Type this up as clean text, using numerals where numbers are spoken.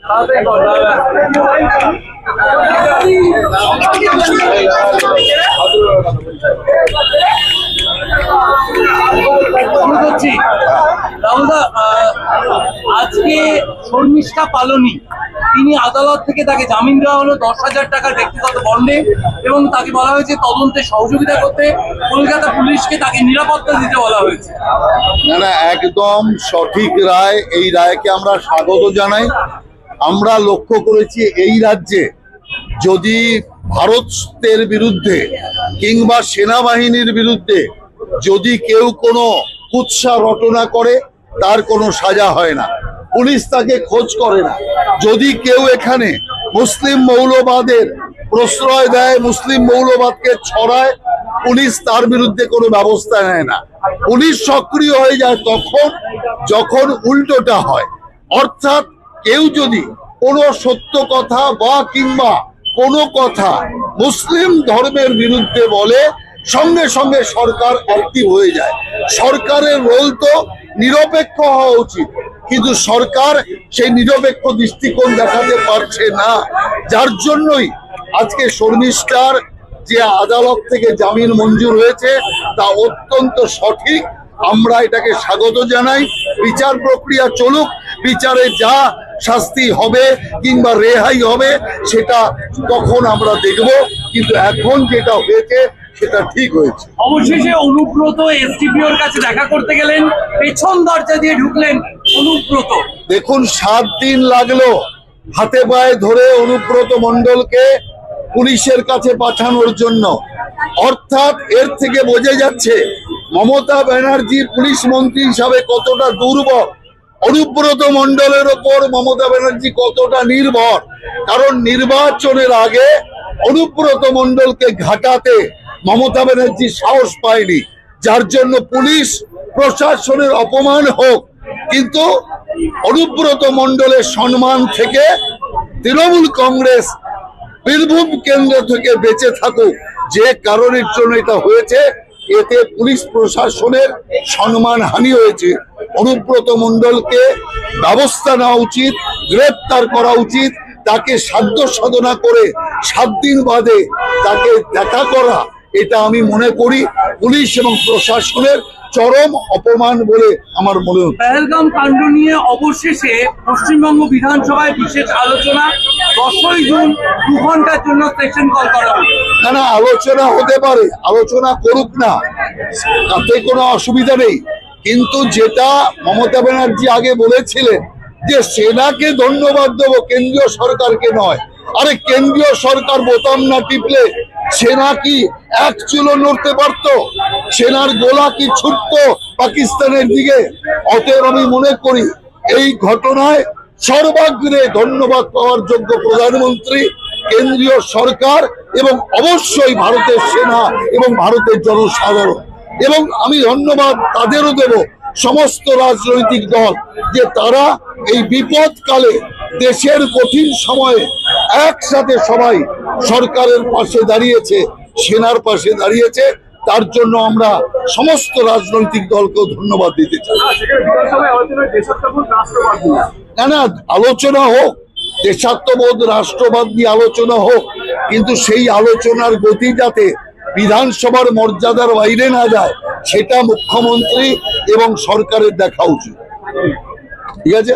আজকে শর্মিষ্ঠা পালনি তিনি আদালত থেকে তাকে জামিন দেওয়া হলো 10,000 টাকার ব্যক্তিগত বন্ডে এবং তাকে বলা হয়েছে তদন্তে সহযোগিতা করতে, কলকাতা পুলিশকে তাকে নিরাপত্তা দিতে বলা হয়েছে। না, একদম সঠিক রায়। এই রায়কে আমরা স্বাগত জানাই। আমরা লক্ষ্য করেছি এই রাজ্যে যদি ভারতের বিরুদ্ধে কিংবা সেনাবাহিনীর বিরুদ্ধে যদি কেউ কোনো কুৎসা রটনা করে তার কোনো সাজা হয় না, পুলিশ তাকে খোঁজ করে না। যদি কেউ এখানে মুসলিম মৌলবাদের প্রশ্রয় দেয়, মুসলিম মৌলবাদকে ছড়ায়, পুলিশ তার বিরুদ্ধে কোনো ব্যবস্থা নেয় না। পুলিশ সক্রিয় হয়ে যায় তখন যখন উল্টোটা হয়। অর্থাৎ কেউ যদি কোনো সত্য কথা বা কিংবা কোনো কথা মুসলিম ধর্মের বিরুদ্ধে বলে, সঙ্গে সঙ্গে সরকার অ্যাক্টিভ হয়ে যায়। সরকারের রোল তো নিরপেক্ষ হওয়া উচিত, কিন্তু সরকার সেই নিরপেক্ষ দৃষ্টিকোণ দেখাতে পারছে না। যার জন্যই আজকে শর্মিষ্ঠার যে আদালত থেকে জামিন মঞ্জুর হয়েছে তা অত্যন্ত সঠিক। আমরা এটাকে স্বাগত জানাই। বিচার প্রক্রিয়া চলুক, বিচারে যা শাস্তি হবে কিংবা রেহাই হবে সেটা তখন আমরা দেখব, কিন্তু এখন যেটা হয়েছে সেটা ঠিক হয়েছে। অবশেষে অনুব্রত এসডিপিওর কাছে দেখা করতে গেলেন, পেছন দরজা দিয়ে ঢুকলেন অনুব্রত। দেখুন, 7 দিন লাগলো হাতে পায়ে ধরে অনুব্রত মণ্ডলকে পুলিশের কাছে পাঠানোর জন্য। অর্থাৎ এর থেকে বোঝা যাচ্ছে মমতা ব্যানার্জি পুলিশ মন্ত্রী হিসাবে কতটা দুর্বল, অনুব্রত মণ্ডলের ওপর মমতা ব্যানার্জি কতটা নির্ভর। কারণ নির্বাচনের আগে অনুব্রত মণ্ডলকে ঘাটাতে মমতা ব্যানার্জি সাহস পায়নি, যার জন্য পুলিশ প্রশাসনের অপমান হোক, কিন্তু অনুব্রত মণ্ডলের সম্মান থেকে তৃণমূল কংগ্রেস বীরভূম কেন্দ্র থেকে বেঁচে থাকুক। যে কারণের জন্য এটা হয়েছে, এতে পুলিশ প্রশাসনের সম্মান হানি হয়েছে। অনুব্রত মণ্ডলকে ব্যবস্থা নেওয়া উচিত, গ্রেপ্তার করা উচিত। তাকে সাধ্য সাধনা করে 7 দিন বাদে তাকে দেখা করা, এটা আমি মনে করি পুলিশ এবং প্রশাসনের চরম অপমান বলে আমার মনে হয়। পহেলগাম কাণ্ড নিয়ে অবশেষে পশ্চিমবঙ্গ বিধানসভায় বিশেষ আলোচনা। 10ই জুন 2 ঘন্টার জন্য সেশন কল করা হবে। না, আলোচনা হতে পারে, আলোচনা করুক না, তাতে কোনো অসুবিধা নেই। কিন্তু যেটা মমতা ব্যানার্জি আগে বলেছিলেন যে সেনাকে ধন্যবাদ দেবো, কেন্দ্রীয় সরকারকে নয়। আরে কেন্দ্রীয় সরকার বোতাম না টিপলে সেনা কি এক চুলো নড়তে পারত? সেনার গোলা কি ছুটতো পাকিস্তানের দিকে? অতএব আমি মনে করি এই ঘটনায় সর্বাগ্রে ধন্যবাদ পাওয়ার যোগ্য প্রধানমন্ত্রী, কেন্দ্রীয় সরকার এবং অবশ্যই ভারতের সেনা এবং ভারতের জনসাধারণ। এবং আমি ধন্যবাদ তাদেরও দেব, সমস্ত রাজনৈতিক দল, যে তারা এই বিপদকালে দেশের কঠিন সময়ে একসাথে সবাই সরকারের পাশে দাঁড়িয়েছে, সেনার পাশে দাঁড়িয়েছে। তার জন্য আমরা সমস্ত রাজনৈতিক দলকেও ধন্যবাদ দিতে চাই। না, আলোচনা হোক, দেশাত্মবোধ রাষ্ট্রবাদ নিয়ে আলোচনা হোক, কিন্তু সেই আলোচনার গতি যাতে বিধানসভার মর্যাদার বাইরে না যায় সেটা মুখ্যমন্ত্রী এবং সরকারের দেখা উচিত। ঠিক আছে।